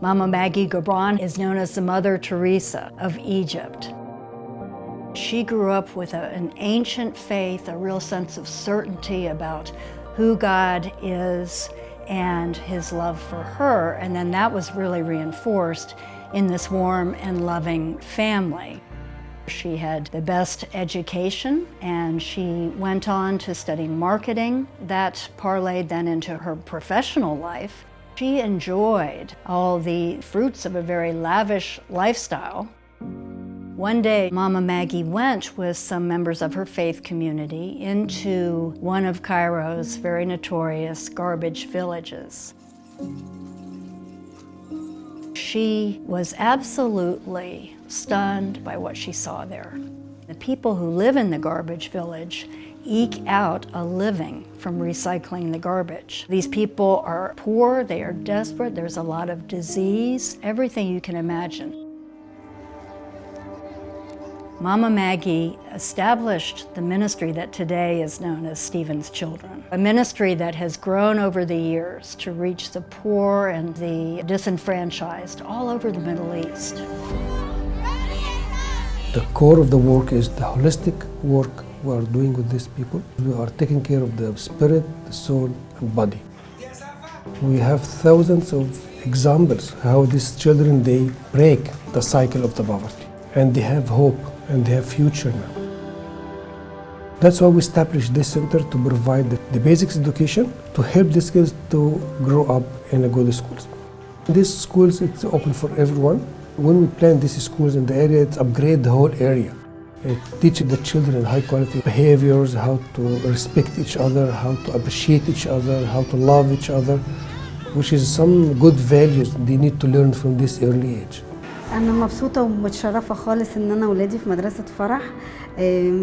Mama Maggie Gabron is known as the Mother Teresa of Egypt. She grew up with an ancient faith, a real sense of certainty about who God is and His love for her, and then that was really reinforced in this warm and loving family. She had the best education, and she went on to study marketing. That parlayed then into her professional life. She enjoyed all the fruits of a very lavish lifestyle. One day, Mama Maggie went with some members of her faith community into one of Cairo's very notorious garbage villages. She was absolutely stunned by what she saw there. The people who live in the garbage village eke out a living from recycling the garbage. These people are poor, they are desperate, there's a lot of disease, everything you can imagine. Mama Maggie established the ministry that today is known as Stephen's Children, a ministry that has grown over the years to reach the poor and the disenfranchised all over the Middle East. The core of the work is the holistic work we are doing with these people. We are taking care of the spirit, the soul, and body. We have thousands of examples how these children, they break the cycle of the poverty, and they have hope, and they have future now. That's why we established this center, to provide the basics education to help these kids to grow up in a good schools. These schools, it's open for everyone. When we plan these schools in the area, it's upgrade the whole area. It teaches the children high quality behaviors, how to respect each other, how to appreciate each other, how to love each other, which is some good values they need to learn from this early age. أنا مبسوطة ومتشرفة خالص إن أنا ولادي في مدرسة فرح،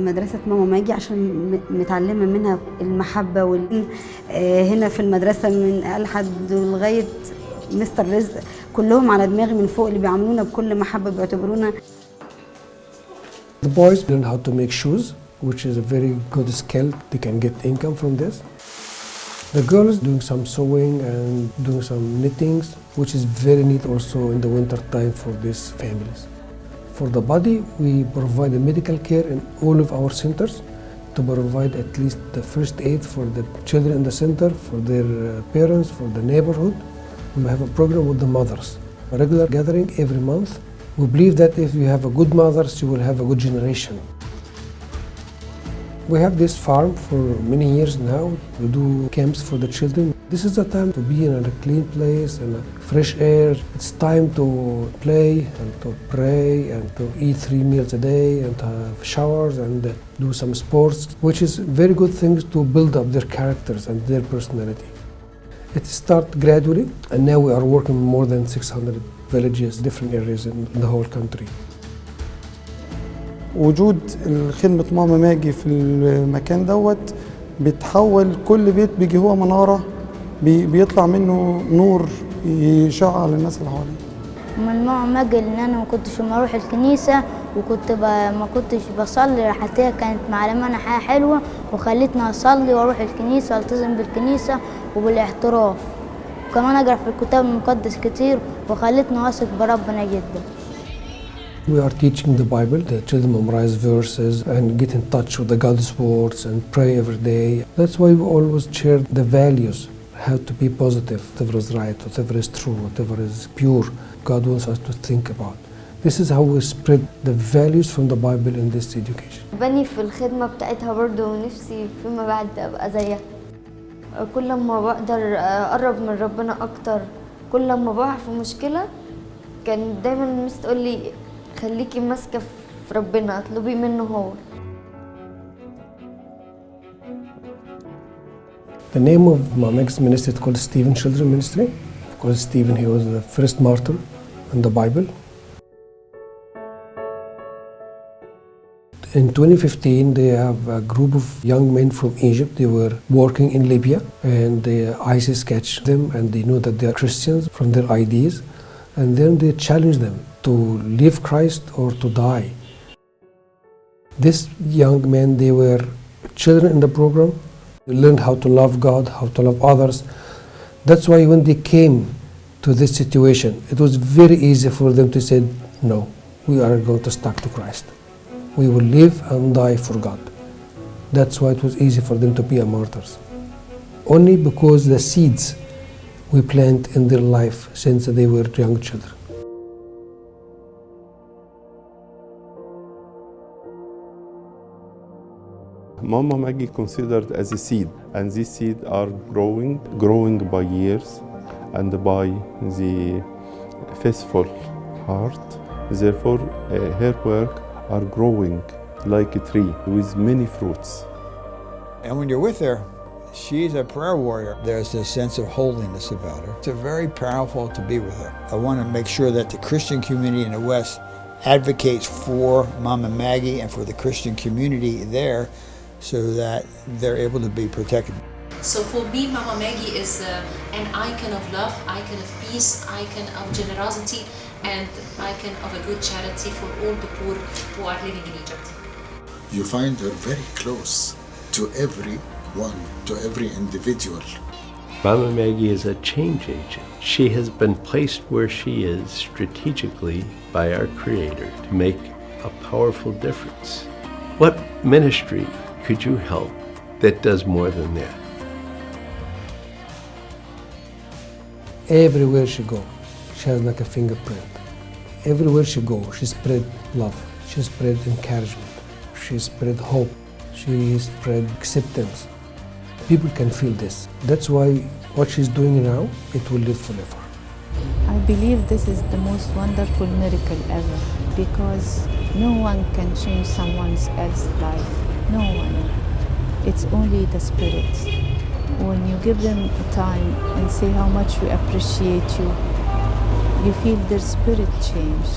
مدرسة ماما ماجي، عشان متعلمة منها المحبة هنا في المدرسة من ألحد لغاية مستر رزق، كلهم على دماغي من فوق، اللي بيعاملونا بكل محبة، بيعتبرونا. The boys learn how to make shoes, which is a very good skill. They can get income from this. The girls doing some sewing and doing some knittings, which is very neat also in the winter time for these families. For the body, we provide the medical care in all of our centers to provide at least the first aid for the children in the center, for their parents, for the neighborhood. We have a program with the mothers, a regular gathering every month. We believe that if you have a good mothers, you will have a good generation. We have this farm for many years now. We do camps for the children. This is the time to be in a clean place and fresh air. It's time to play and to pray and to eat 3 meals a day and to have showers and do some sports, which is very good things to build up their characters and their personality. It started gradually, and now we are working in more than 600 villages, different areas in the whole country. وجود خدمة ماما ماجي في المكان دوت بتحول كل بيت، بيجي هو منارة بيطلع منه نور يشع على الناس اللي حواليه. من ماما ماجي ان انا ما كنتش اروح الكنيسة وكنت ما كنتش بصلي، حتى كانت معلمانا حاجة حلوة وخلتني اصلي واروح الكنيسة والتزم بالكنيسة وبالاعتراف، وكمان اقرا في الكتاب المقدس كتير وخلتني واثق بربنا جدا. We are teaching the Bible. The children memorize verses and get in touch with the God's words and pray every day. That's why we always share the values, how to be positive, whatever is right, whatever is true, whatever is pure. God wants us to think about. This is how we spread the values from the Bible in this education. بني في الخدمة بتاعتها برضو، ونفسي فيما بعد أبقى زيها. كل ما بقدر أقرب من ربنا أكتر، كل ما بقع في مشكلة كان دايما المس تقول لي خليكي ماسكة في ربنا، اطلبي منه هو. The name of my next ministry is called Stephen Children Ministry, because Stephen, he was the first martyr in the Bible. In 2015, they have a group of young men from Egypt. They were working in Libya, and the ISIS catch them, and they know that they are Christians from their IDs, and then they challenge them to leave Christ or to die. These young men, they were children in the program. They learned how to love God, how to love others. That's why when they came to this situation, it was very easy for them to say, no, we are going to stick to Christ. We will live and die for God. That's why it was easy for them to be martyrs. Only because the seeds we plant in their life since they were young children. Mama Maggie considered as a seed, and these seeds are growing by years and by the faithful heart. Therefore, her work are growing like a tree with many fruits. And when you're with her, she's a prayer warrior. There's a sense of holiness about her. It's very powerful to be with her. I want to make sure that the Christian community in the West advocates for Mama Maggie and for the Christian community there so that they're able to be protected. So for me, Mama Maggie is an icon of love, icon of peace, icon of generosity, and icon of a good charity for all the poor who are living in Egypt. You find her very close to everyone, to every individual. Mama Maggie is a change agent. She has been placed where she is strategically by our Creator to make a powerful difference. What ministry could you help that does more than that? Everywhere she goes, she has like a fingerprint. Everywhere she goes, she spread love, she spread encouragement, she spread hope, she spread acceptance. People can feel this. That's why what she's doing now, it will live forever. I believe this is the most wonderful miracle ever, because no one can change someone else's life. No one. It's only the Spirit. When you give them time and say how much we appreciate you, you feel their spirit change.